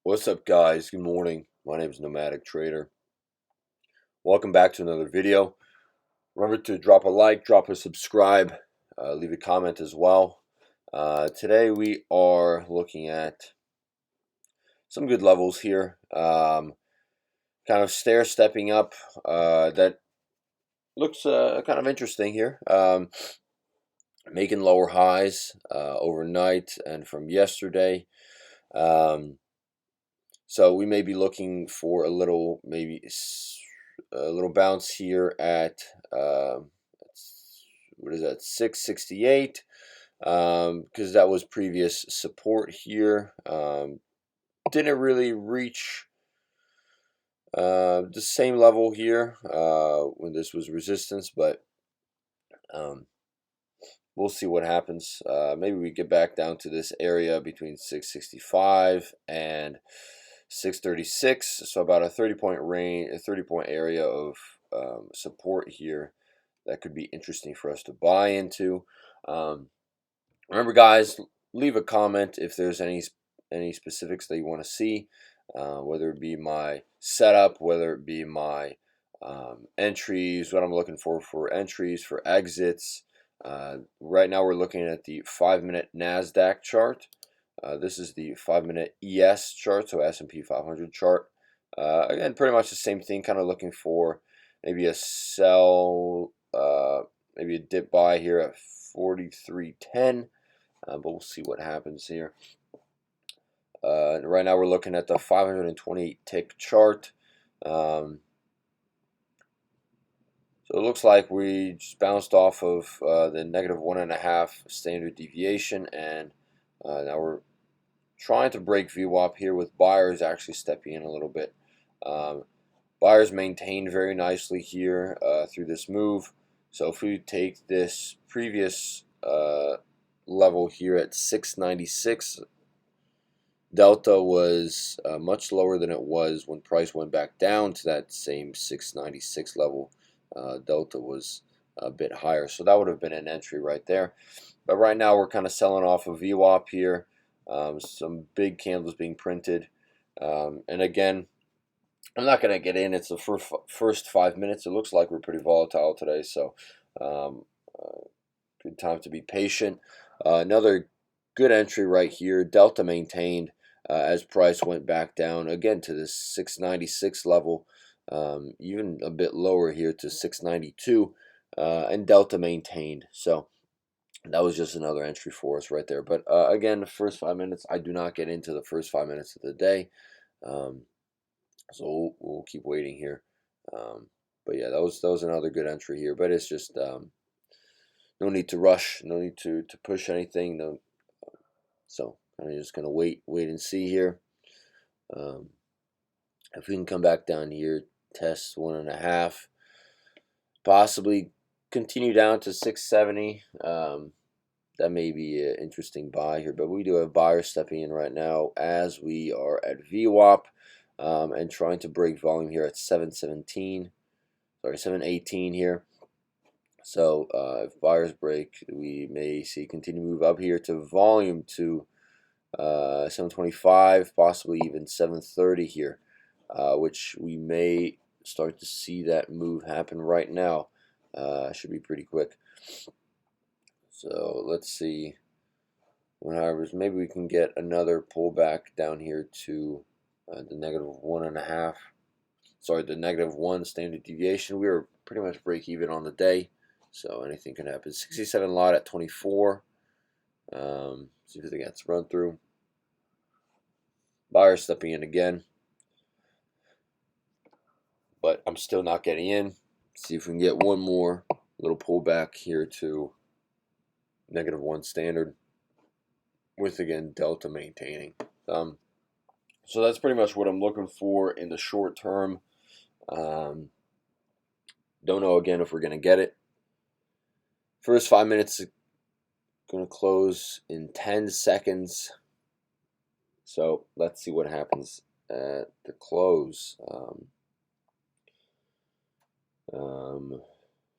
What's up, guys? Good morning. My name is Nomadic Trader. Welcome back to another video. Remember to drop a like, drop a subscribe, leave a comment as well. Today we are looking at some good levels here. Kind of stair-stepping up. That looks kind of interesting here. Making lower highs overnight and from yesterday. So we may be looking for a little, maybe a little bounce here at what is that, 668, because that was previous support here. Didn't really reach the same level here when this was resistance, but we'll see what happens. Maybe we get back down to this area between 665 and 636, so about a 30-point range, a 30-point area of support here that could be interesting for us to buy into. Remember, guys, leave a comment if there's any specifics that you want to see, whether it be my setup, whether it be my entries, what I'm looking for entries, for exits. Right now we're looking at the 5-minute Nasdaq chart. This is the 5-minute ES chart, so S&P 500 chart. Again, pretty much the same thing, kind of looking for maybe a sell, maybe a dip buy here at 43.10, but we'll see what happens here. Right now we're looking at the 520 tick chart. So it looks like we just bounced off of the -1.5 standard deviation, and now we're trying to break VWAP here with buyers actually stepping in a little bit. Buyers maintained very nicely here through this move. So if we take this previous level here at 696, delta was much lower than it was when price went back down to that same 696 level. Delta was a bit higher, so that would have been an entry right there. But right now we're kind of selling off of VWAP here. Some big candles being printed, and again, I'm not going to get in. It's the first 5 minutes. It looks like we're pretty volatile today, so good time to be patient. Another good entry right here. Delta maintained as price went back down again to this 696 level, even a bit lower here to 692, and Delta maintained. So that was just another entry for us right there. But again, the first 5 minutes, I do not get into the first 5 minutes of the day. So we'll keep waiting here. But yeah, that was another good entry here. But it's just no need to rush, no need to push anything. No, so I'm just gonna wait and see here. If we can come back down here, test 1.5, possibly continue down to 670. That may be an interesting buy here, but we do have buyers stepping in right now as we are at VWAP and trying to break volume here at 718 here. So if buyers break, we may see continue move up here to volume to 725, possibly even 730 here, which we may start to see that move happen right now. Should be pretty quick. So let's see. Maybe we can get another pullback down here to the -1.5. Sorry, the -1 standard deviation. We were pretty much break even on the day, so anything can happen. 67 lot at 24. See if it gets run through. Buyers stepping in again, but I'm still not getting in. See if we can get one more little pullback here to -1 standard, with again Delta maintaining. So that's pretty much what I'm looking for in the short term. Don't know again if we're gonna get it. First 5 minutes is gonna close in 10 seconds. So let's see what happens at the close.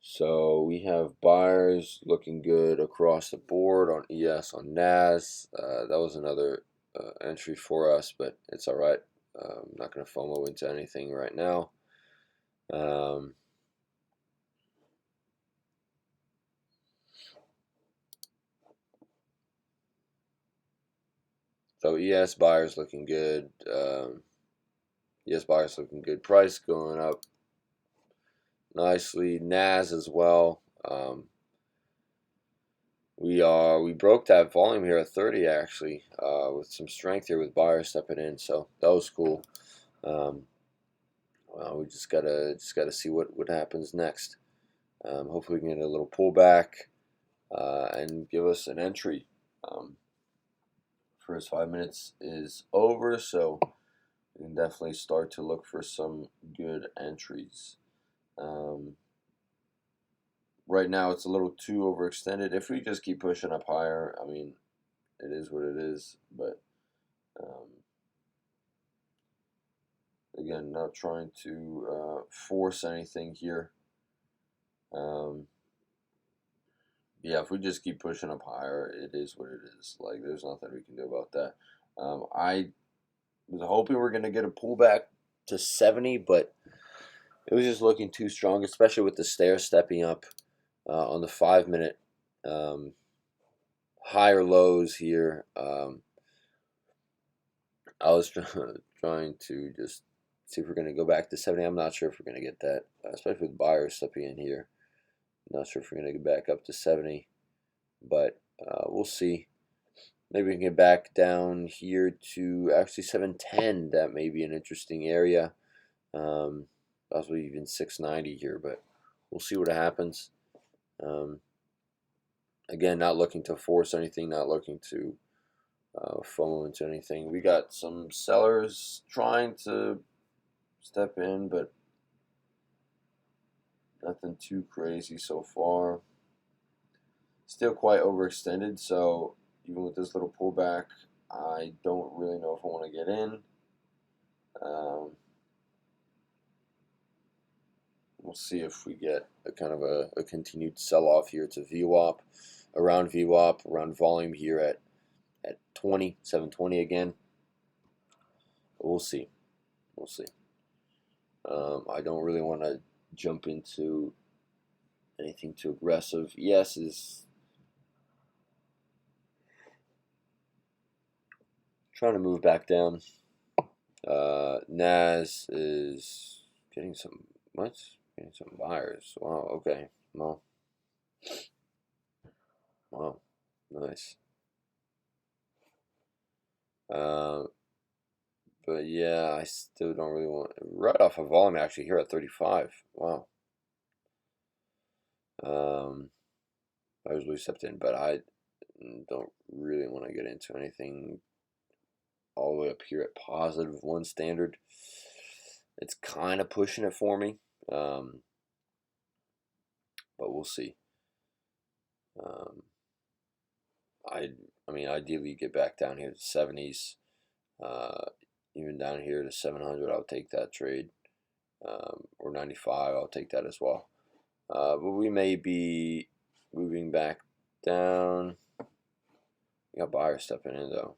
So we have buyers looking good across the board on ES, on NAS. That was another entry for us, but it's all right. I'm not going to FOMO into anything right now. So ES buyers looking good. ES buyers looking good. Price going up nicely. NAS as well. We broke that volume here at 30 actually, with some strength here with buyers stepping in. So that was cool. Well, we just gotta see what happens next. Hopefully we can get a little pullback and give us an entry. First 5 minutes is over, so we can definitely start to look for some good entries. Right now it's a little too overextended. If we just keep pushing up higher, I mean, it is what it is. But again, not trying to force anything here. Yeah, if we just keep pushing up higher, it is what it is. Like, there's nothing we can do about that. I was hoping we're going to get a pullback to 70, but it was just looking too strong, especially with the stair stepping up on the 5 minute. Higher lows here. I was trying to just see if we're going to go back to 70. I'm not sure if we're going to get that, especially with buyers stepping in here. Not sure if we're going to get back up to 70, but we'll see. Maybe we can get back down here to actually 710. That may be an interesting area. Possibly even 690 here, but we'll see what happens. Again, not looking to force anything, not looking to FOMO into anything. We got some sellers trying to step in, but nothing too crazy so far. Still quite overextended, so even with this little pullback, I don't really know if I want to get in. We'll see if we get a kind of a continued sell-off here to VWAP, around volume here at 720 again. But we'll see. We'll see. I don't really want to jump into anything too aggressive. ES is trying to move back down. NAS is getting some buyers. Wow. Okay. Well. Wow. Nice. But yeah, I still don't really want right off of volume actually here at 35. Wow. I was really stepped in, but I don't really want to get into anything all the way up here at positive 1 standard. It's kind of pushing it for me, but we'll see. I mean, ideally get back down here to 70s, even down here to 700. I'll take that trade, or 95. I'll take that as well. But we may be moving back down. We got buyers stepping in though.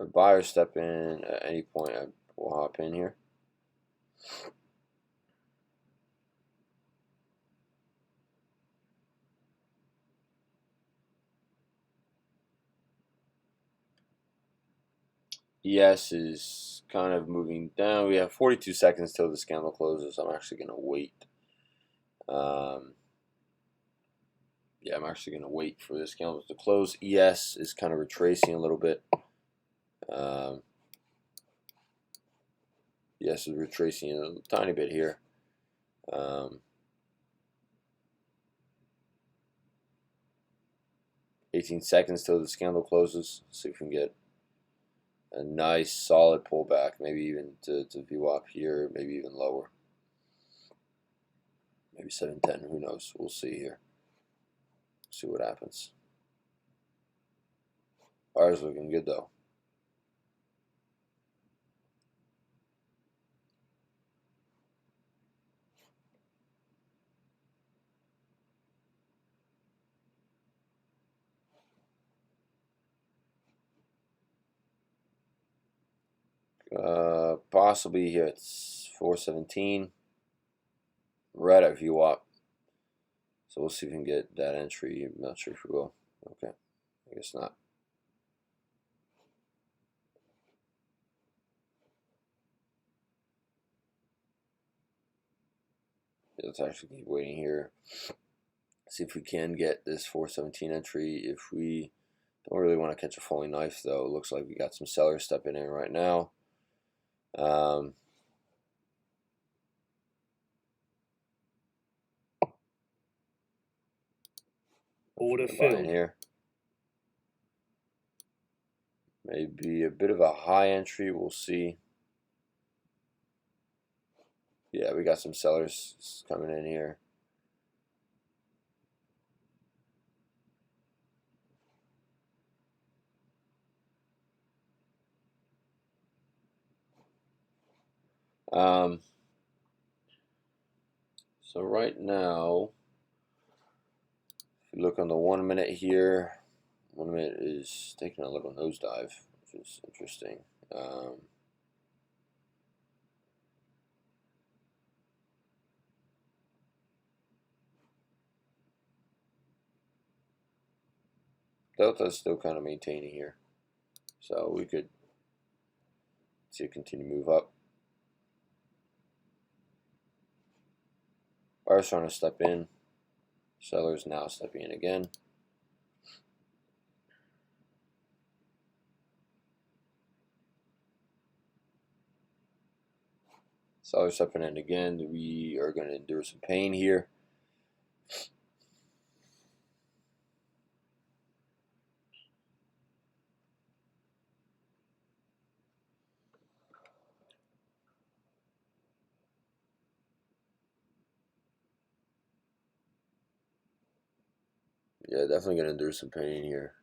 If buyers step in at any point, I will hop in here. ES is kind of moving down. We have 42 seconds till this candle closes. I'm actually going to wait. Yeah, I'm actually going to wait for this candle to close. ES is kind of retracing a little bit. ES is retracing a tiny bit here. 18 seconds till this candle closes. See if we can get a nice solid pullback, maybe even to VWAP here, maybe even lower. Maybe 710, who knows? We'll see here. See what happens. Ours looking good though. Possibly here it's 417. Right at VWAP. So we'll see if we can get that entry. I'm not sure if we will. Okay, I guess not. Let's actually keep waiting here. See if we can get this 417 entry. If we don't really want to catch a falling knife, though, it looks like we got some sellers stepping in right now. Order filled here. Maybe a bit of a high entry. We'll see. Yeah, we got some sellers coming in here. So right now, if you look on the 1 minute here, 1 minute is taking a little nosedive, which is interesting. Delta is still kind of maintaining here, so we could see it continue to move up. Buyers trying to step in, sellers now stepping in again. Sellers stepping in again. We are going to endure some pain here. Yeah, definitely going to endure some pain here.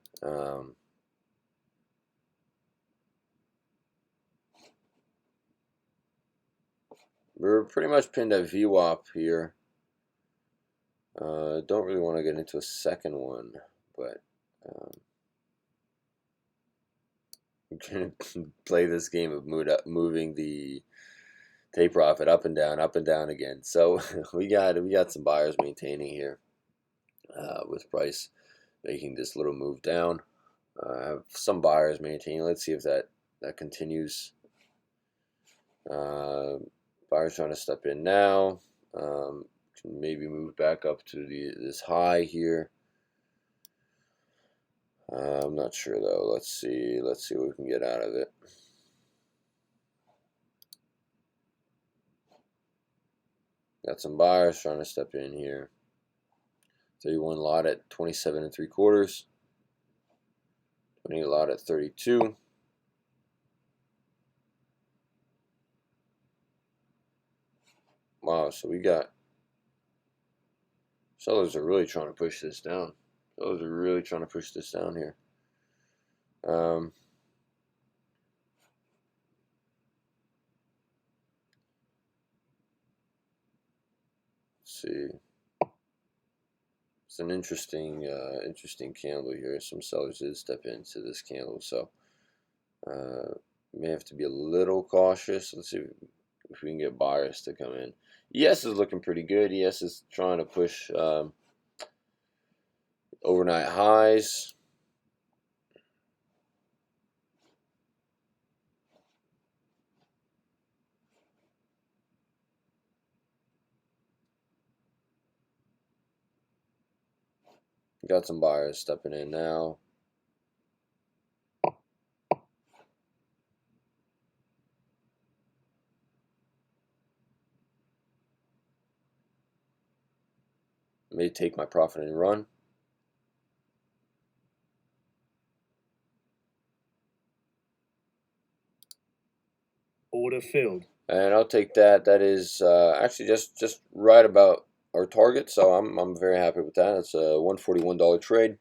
We're pretty much pinned at VWAP here. Don't really want to get into a second one, but I'm going to play this game of moving the take profit up and down again. So we got some buyers maintaining here, with price making this little move down. Have some buyers maintaining. Let's see if that continues. Buyers trying to step in now. Can maybe move back up to this high here. I'm not sure though. Let's see what we can get out of it. Got some buyers trying to step in here. 31 lot at 27 3/4. 28 lot at 32. Wow, so we got sellers are really trying to push this down. Sellers are really trying to push this down here. Let's see. It's an interesting candle here. Some sellers did step into this candle, so may have to be a little cautious. Let's see if we can get buyers to come in. ES is looking pretty good. ES is trying to push overnight highs. Got some buyers stepping in now. May take my profit and run. order filled. And I'll take that. That is actually just right about our target, so I'm very happy with that. It's a $141 trade.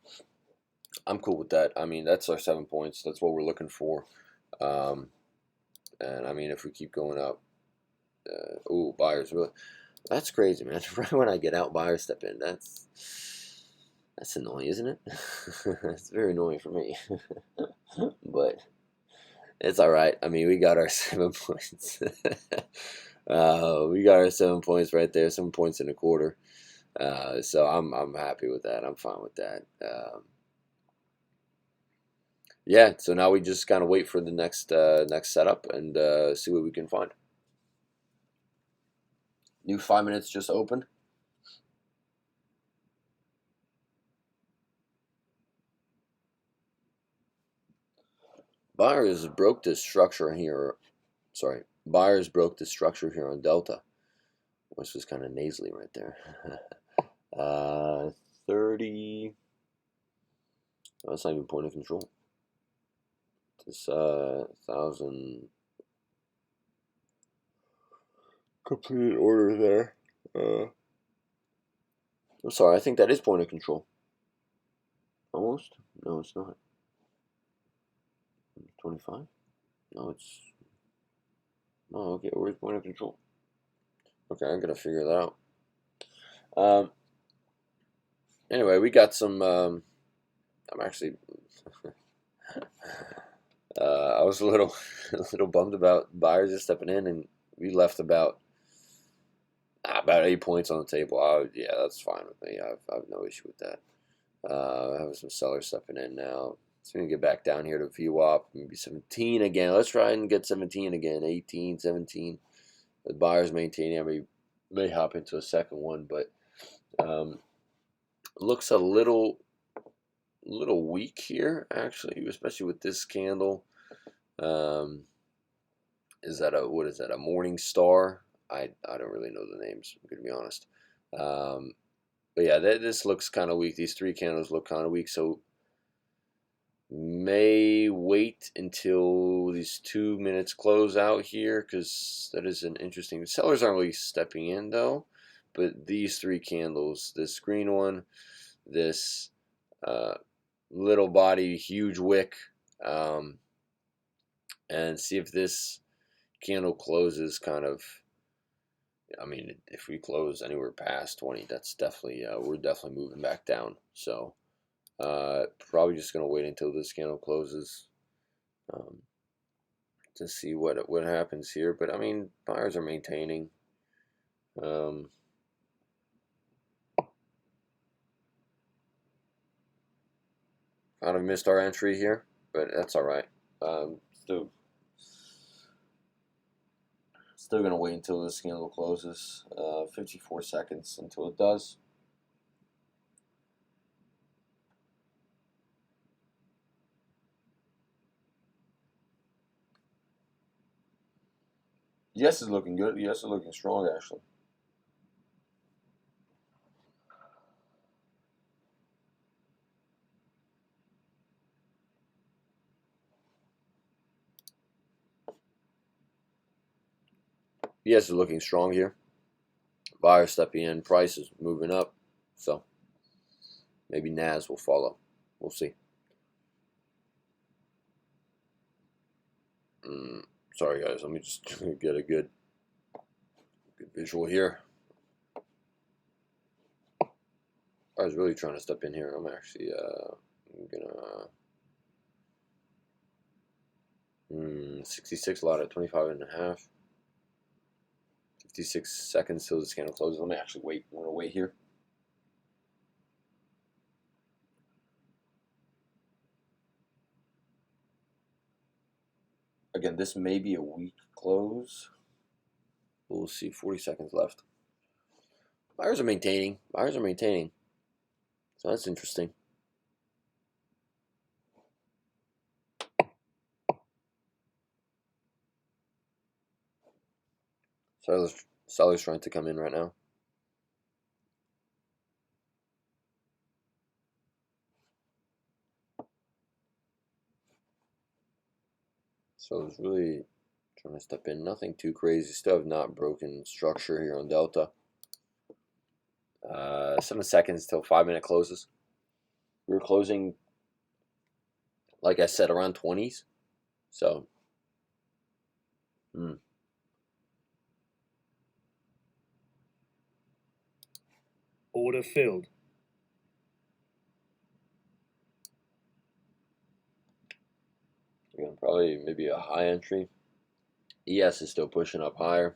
I'm cool with that. I mean, that's our 7 points. That's what we're looking for. And I mean, if we keep going up, ooh, buyers really. That's crazy, man. Right when I get out, buyers step in. That's annoying, isn't it? It's very annoying for me. But It's all right. I mean, we got our 7 points. We got our 7 points right there. 7 points and a quarter. So I'm happy with that. I'm fine with that. Yeah. So now we just kind of wait for the next setup and see what we can find. New 5 minutes just opened. Buyers broke the structure here. Sorry, buyers broke the structure here on Delta. Which was kind of nasally right there. 30. Oh, that's not even point of control. This 1,000 completed order there. I'm sorry, I think that is point of control. Almost? No, it's not. 25? No, it's. No, okay, where's point of control? Okay, I'm gonna figure that out. Anyway, we got some. I'm actually. I was a little, a little bummed about buyers just stepping in, and we left about 8 points on the table. Yeah, that's fine with me. I have no issue with that. Having some sellers stepping in now. It's going to get back down here to VWAP, maybe 17 again. Let's try and get 17 again. 18, 17. The buyer's maintaining. I may hop into a second one, but looks a little weak here, actually, especially with this candle. Is that what is that? A morning star? I don't really know the names. I'm gonna be honest. But yeah, this looks kind of weak. These three candles look kind of weak. So may wait until these 2 minutes close out here, because that is an interesting. The sellers aren't really stepping in though. But these three candles, this green one, this little body, huge wick, and see if this candle closes kind of. I mean, if we close anywhere past 20, that's definitely we're definitely moving back down. So probably just gonna wait until this candle closes to see what happens here. But I mean, buyers are maintaining. Kind of missed our entry here, but that's all right. Still gonna wait until this candle closes. 54 seconds until it does. Yes is looking good. Yes is looking strong, actually. Yes is looking strong here. Buyers stepping in. Price is moving up. So maybe NAS will follow. We'll see. Sorry, guys. Let me just get a good visual here. I was really trying to step in here. I'm actually I'm gonna 66 lot at 25 and a half. 56 seconds till this candle closes. Let me actually wait. I'm gonna wait here. Again, this may be a weak close. We'll see. 40 seconds left. Buyers are maintaining. Buyers are maintaining. So that's interesting. Sellers trying to come in right now. So it's really trying to step in. Nothing too crazy. Still have not broken structure here on Delta. 7 seconds till 5 minute closes. We're closing, like I said, around 20s. So, Order filled. Again, probably probably maybe a high entry. ES is still pushing up higher.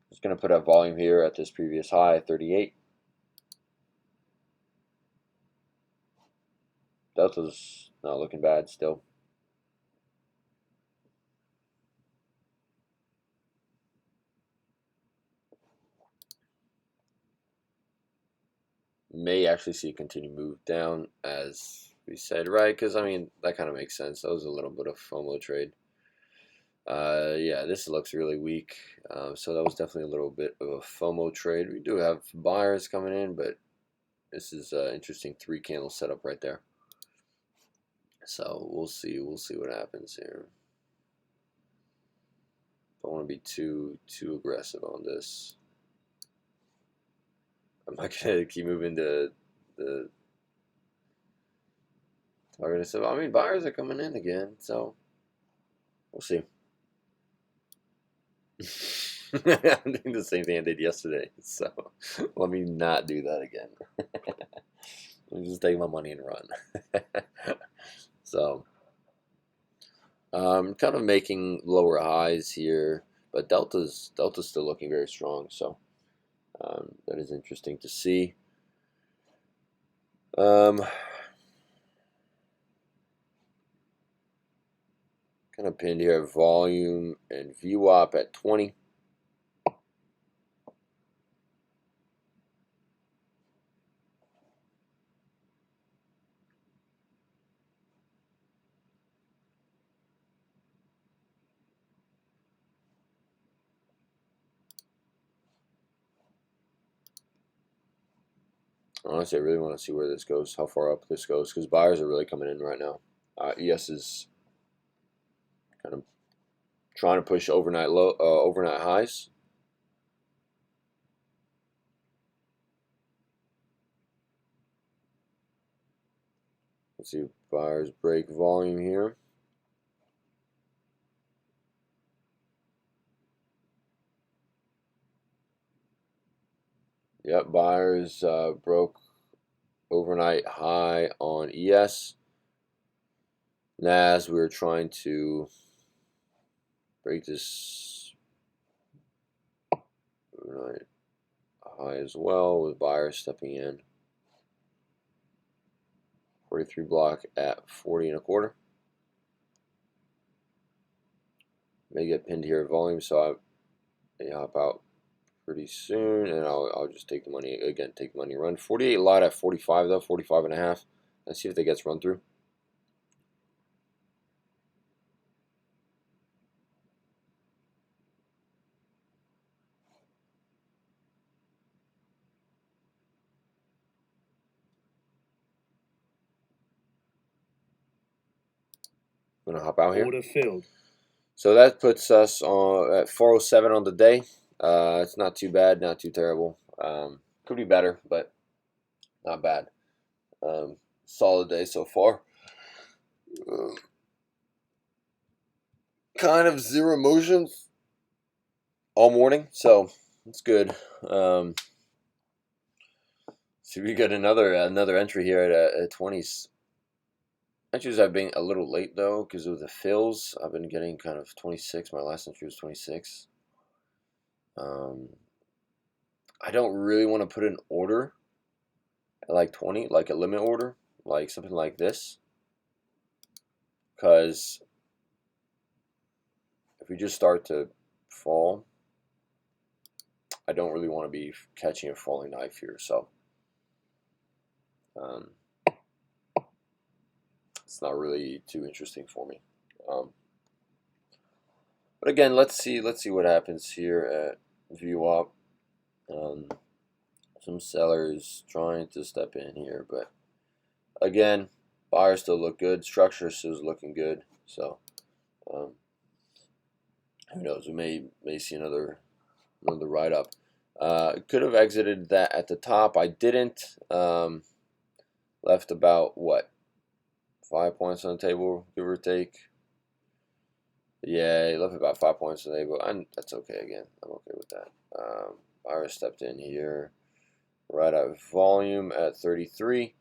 Just going to put up volume here at this previous high, 38. Delta's not looking bad still. May actually see a continued move down, as we said, right? Because, I mean, that kind of makes sense. That was a little bit of FOMO trade. Yeah, this looks really weak. So that was definitely a little bit of a FOMO trade. We do have buyers coming in, but this is an interesting 3-candle setup right there. So we'll see what happens here. Don't want to be too aggressive on this. I'm not gonna keep moving to the target. So I mean, buyers are coming in again, so we'll see. I'm doing the same thing I did yesterday, so let me not do that again. Let me just take my money and run. So kind of making lower highs here, but Delta's still looking very strong, so that is interesting to see. Kind of pinned here at volume and VWAP at 20. Honestly, I really want to see where this goes, how far up this goes, because buyers are really coming in right now. ES is kind of trying to push overnight highs. Let's see if buyers break volume here. Yep, buyers broke overnight high on ES. NAS, we were trying to break this overnight high as well, with buyers stepping in. 43 block at 40 and a quarter. May get pinned here at volume, so I may hop out pretty soon, and I'll just take the money again. Take the money, run 48 lot at 45 though, 45 and a half. Let's see if that gets run through. I'm gonna hop out here. Order filled. So that puts us on at 407 on the day. It's not too bad, not too terrible. Could be better, but not bad. Solid day so far. Kind of zero emotions all morning, so it's good. So we got another entry here at 20s. Entries have been a little late though because of the fills. I've been getting kind of 26. My last entry was 26. I don't really want to put an order at like 20, like a limit order, like something like this, because if we just start to fall, I don't really want to be catching a falling knife here. So it's not really too interesting for me. But again, let's see what happens here at VWAP. Some sellers trying to step in here, but again, buyers still look good. Structure still is looking good. So who knows? We may see another write up. Could have exited that at the top. I didn't. Left about what, 5 points on the table, give or take. Yeah, he left about 5 points on the table, and that's okay. Again, I'm okay with that. Buyer stepped in here right at volume at 33.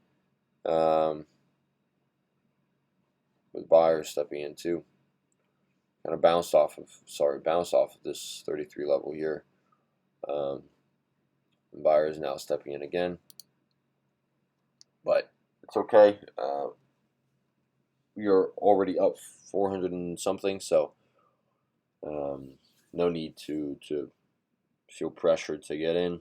with buyers stepping in too. Kind of bounced off of this 33 level here. Buyers now stepping in again, but it's okay. We are already up 400 and something, so no need to feel pressured to get in.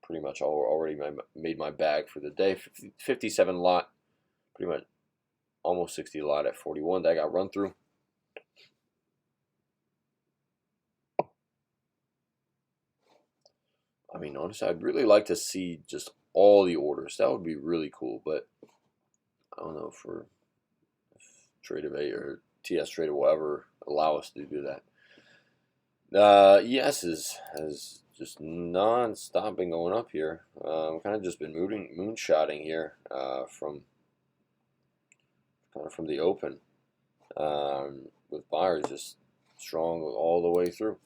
Pretty much already made my bag for the day. 57 lot, pretty much almost 60 lot at 41 that I got run through. I mean, honestly, I'd really like to see just all the orders. That would be really cool, but I don't know if Trade of 8 or TS Trade or whatever allow us to do that. ES has just non-stop been going up here. Kind of just been moonshotting here from the open, with buyers just strong all the way through.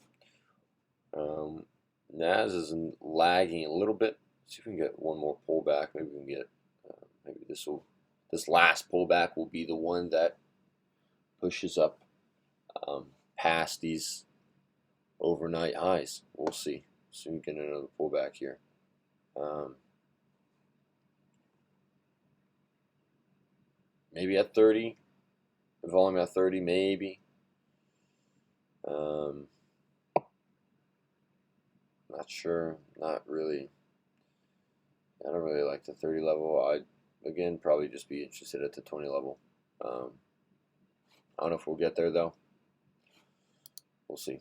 Nas is lagging a little bit. Let's see if we can get one more pullback. Maybe we can get maybe this last pullback will be the one that pushes up past these overnight highs. We'll see. Soon we get another pullback here. Maybe at 30. Volume at 30, maybe. Not sure. Not really. I don't really like the 30 level. I'd again probably just be interested at the 20 level. I don't know if we'll get there though. We'll see.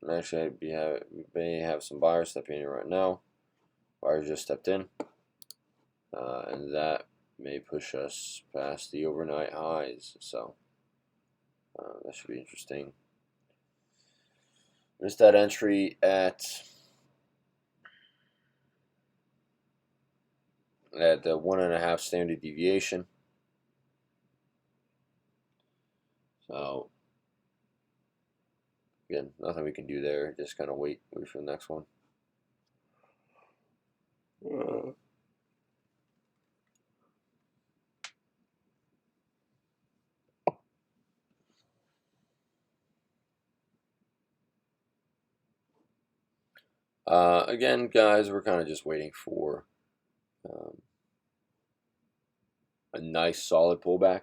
And actually, we may have some buyers stepping in right now. Buyers just stepped in, and that may push us past the overnight highs. So that should be interesting. Missed that entry at the 1.5 standard deviation. So again, nothing we can do there. Just kind of wait for the next one. Again, guys, we're kind of just waiting for a nice solid pullback.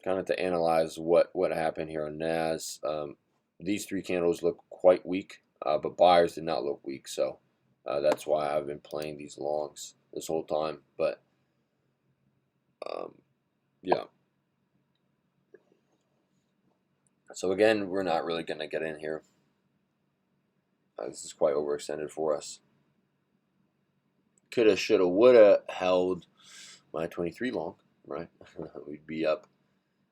Kind of to analyze what happened here on NAS. These three candles look quite weak, but buyers did not look weak, so that's why I've been playing these longs this whole time. But yeah. So again, we're not really going to get in here. This is quite overextended for us. Coulda, shoulda, woulda held my 23 long, right? We'd be up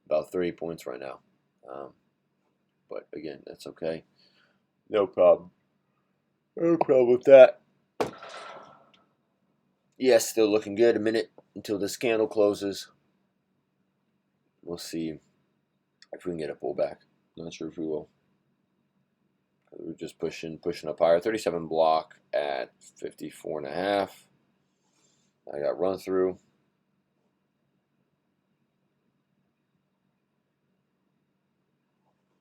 about 30 points right now. But again, that's okay. No problem. No problem with that. Yes, still looking good. A minute until this candle closes. We'll see if we can get a pullback. Not sure if we will. We're just pushing up higher. 37 block at 54.5. I got run through.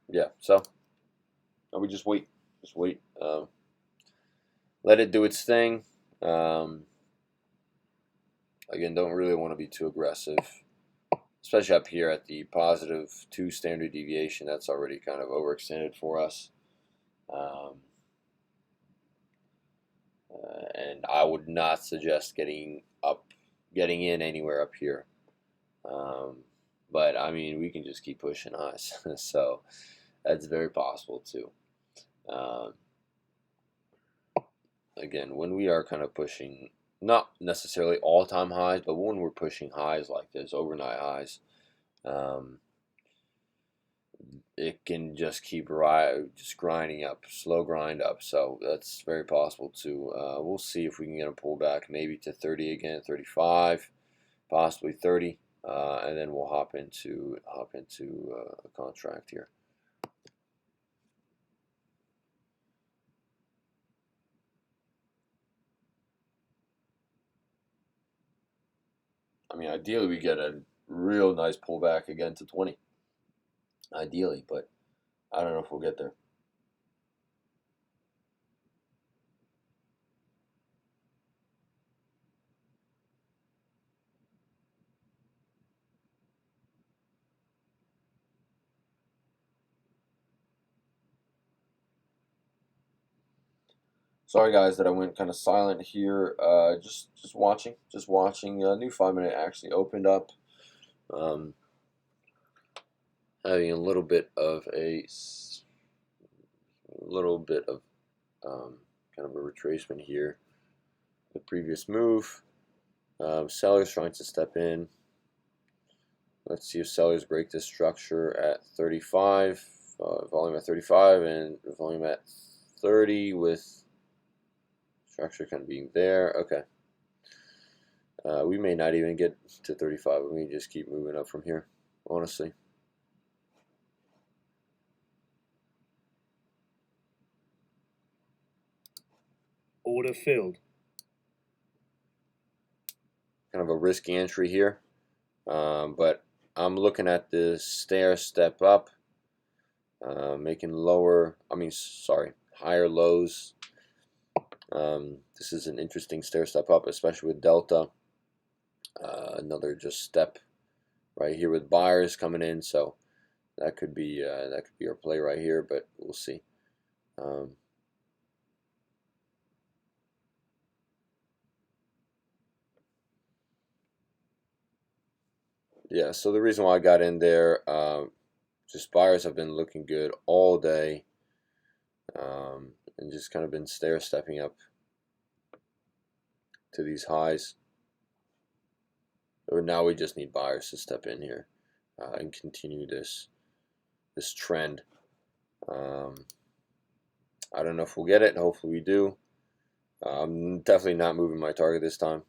Yeah, so we just wait. Just wait. Let it do its thing. Again, don't really want to be too aggressive, especially up here at the +2 standard deviation. That's already kind of overextended for us. And I would not suggest getting in anywhere up here. But I mean, we can just keep pushing highs, so that's very possible too. Again, when we are kind of pushing, not necessarily all-time highs, but when we're pushing highs like this, overnight highs, it can just keep grinding up, slow grind up. So that's very possible too. We'll see if we can get a pullback, maybe to 30 again, 35, possibly 30. and then we'll hop into a contract here. I mean, ideally we get a real nice pullback again to 20. Ideally, but I don't know if we'll get there. Sorry guys that I went kind of silent here. Just watching. New 5-minute actually opened up. Having a little bit of kind of a retracement here. The previous move. Sellers trying to step in. Let's see if sellers break this structure at 35. Volume at 35 and volume at 30 with structure kind of being there. Okay. We may not even get to 35. We may just keep moving up from here, honestly. Order filled. Kind of a risky entry here. But I'm looking at this stair step up, making higher lows. This is an interesting stair step up, especially with Delta. Another just step right here with buyers coming in, so that could be our play right here, but we'll see. Yeah, so the reason why I got in there, just buyers have been looking good all day, and just kind of been stair stepping up to these highs. So now we just need buyers to step in here and continue this trend. I don't know if we'll get it. Hopefully we do. I'm definitely not moving my target this time.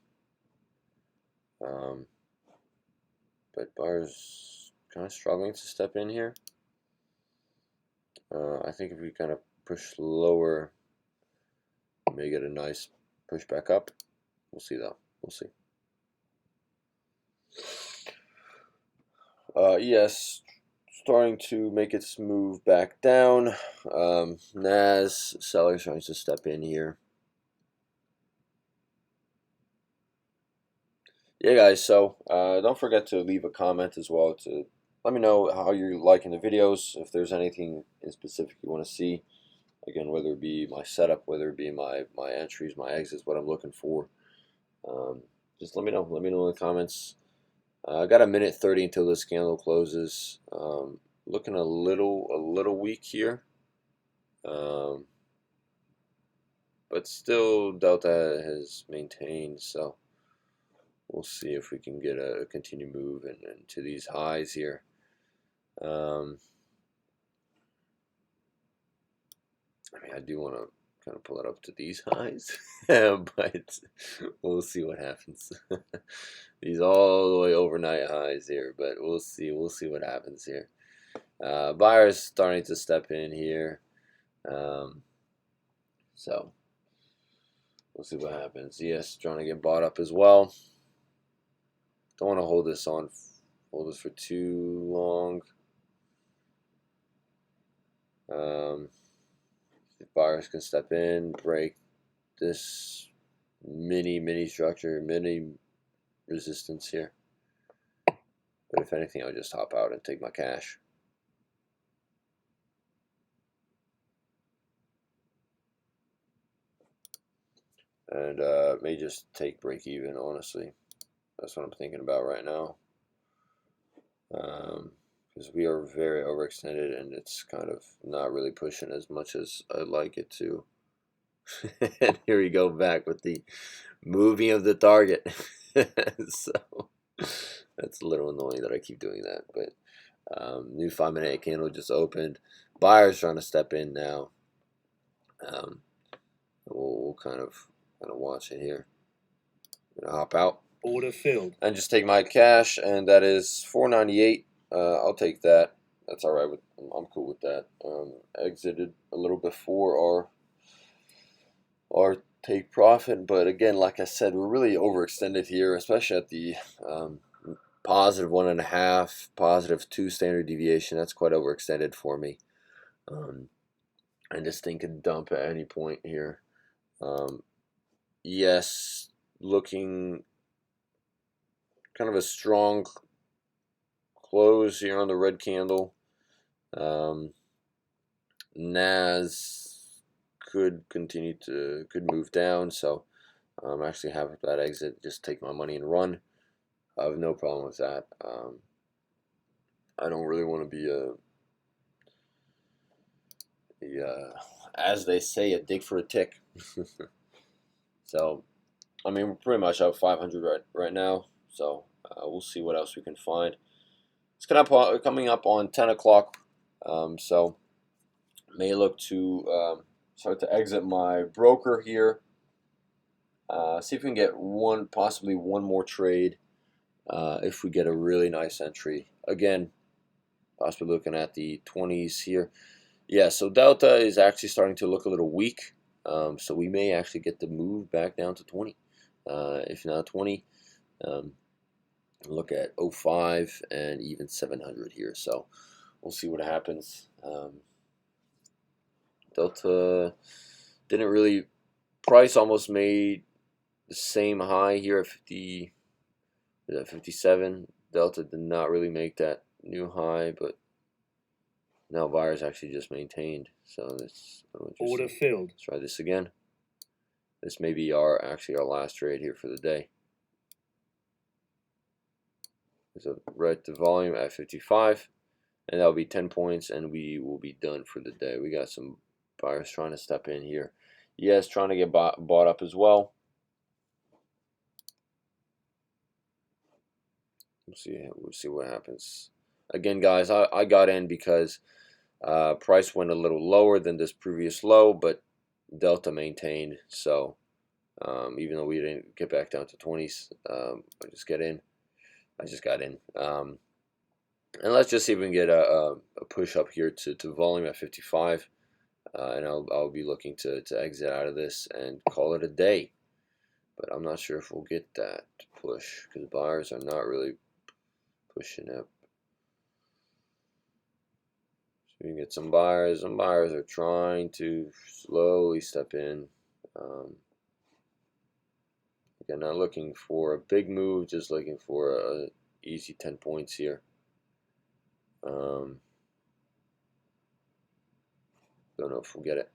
But buyers kind of struggling to step in here. I think if we kind of push lower, we may get a nice push back up. We'll see though. We'll see. Yes, starting to make its move back down. Nas sellers trying to step in here. Yeah, guys. So don't forget to leave a comment as well to let me know how you're liking the videos. If there's anything in specific you want to see, again, whether it be my setup, whether it be my entries, my exits, what I'm looking for. Just let me know. Let me know in the comments. I got a minute 30 until this candle closes. Looking a little weak here, but still Delta has maintained. So we'll see if we can get a continued move and to these highs here. I mean, I do want to kind of pull it up to these highs, but we'll see what happens. These all the way overnight highs here, but we'll see what happens here. Buyers starting to step in here, so we'll see what happens. Yes, trying to get bought up as well. Don't want to hold this for too long. If buyers can step in, break this mini structure, mini resistance here. But if anything, I'll just hop out and take my cash. And may just take break even, honestly. That's what I'm thinking about right now. Because we are very overextended and it's kind of not really pushing as much as I'd like it to. And here we go back with the moving of the target. So that's a little annoying that I keep doing that. But new 5-minute candle just opened. Buyers trying to step in now. We'll kind of watch it here. I'm gonna hop out Order filled. and just take my cash, and that is 498. I'll take that. That's all right with. I'm cool with that. Exited a little before our take profit, but again, like I said, we're really overextended here, especially at the positive 1.5, positive 2 standard deviation. That's quite overextended for me. And this thing could dump at any point here. Yes, looking kind of a strong close here on the red candle. Nas could move down, so I'm actually happy with that exit. Just take my money and run. I have no problem with that. I don't really want to be as they say, a dick for a tick. So, I mean, we're pretty much up 500 right now. So we'll see what else we can find. It's coming up on 10 o'clock. So may look to start to exit my broker here. See if we can get possibly one more trade. If we get a really nice entry. Again, possibly looking at the 20s here. Yeah, so Delta is actually starting to look a little weak. So we may actually get the move back down to 20. If not 20, look at 05 and even 700 here. So we'll see what happens. Delta didn't really, price almost made the same high here at 57. Delta did not really make that new high, but now buyers actually just maintained. So that's order filled. Let's try this again. This may be actually our last trade here for the day. There's a right to volume at 55, and that'll be 10 points, and we will be done for the day. We got some buyers trying to step in here. Yes, trying to get bought up as well. We'll see what happens. Again, guys, I got in because price went a little lower than this previous low, but Delta maintained. So even though we didn't get back down to 20s, I just got in. And let's just see if we can get a push up here to volume at 55. And I'll be looking to exit out of this and call it a day. But I'm not sure if we'll get that push because buyers are not really pushing up. So we can get some buyers. Some buyers are trying to slowly step in. Again, not looking for a big move, just looking for a easy 10 points here. Don't know if we'll get it.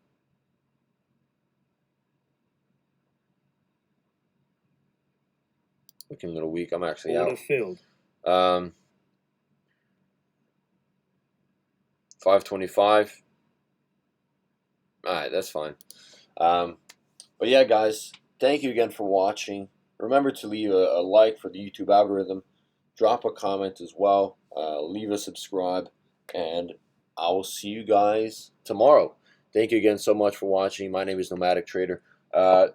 Looking a little weak. I'm actually order out. Filled. 525. Alright, that's fine. But yeah, guys, thank you again for watching. Remember to leave a like for the YouTube algorithm. Drop a comment as well. Leave a subscribe. And I will see you guys tomorrow. Thank you again so much for watching. My name is Nomadic Trader. I'm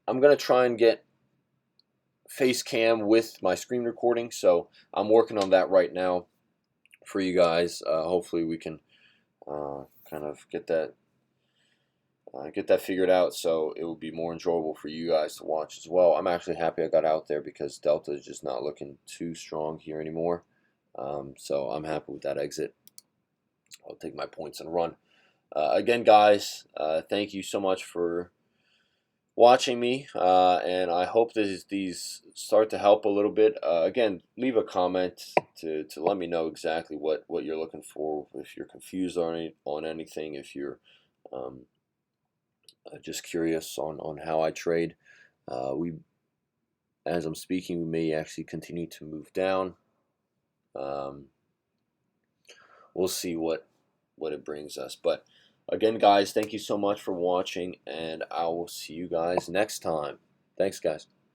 going to try and get face cam with my screen recording. So I'm working on that right now for you guys. Hopefully we can kind of get that figured out, so it will be more enjoyable for you guys to watch as well. I'm actually happy I got out there because Delta is just not looking too strong here anymore. So I'm happy with that exit. I'll take my points and run. Again, guys, thank you so much for watching me, and I hope these start to help a little bit. Again, leave a comment to let me know exactly what you're looking for. If you're confused on anything, if you're just curious on how I trade. As I'm speaking, we may actually continue to move down. We'll see what it brings us. But again, guys, thank you so much for watching, and I will see you guys next time. Thanks, guys.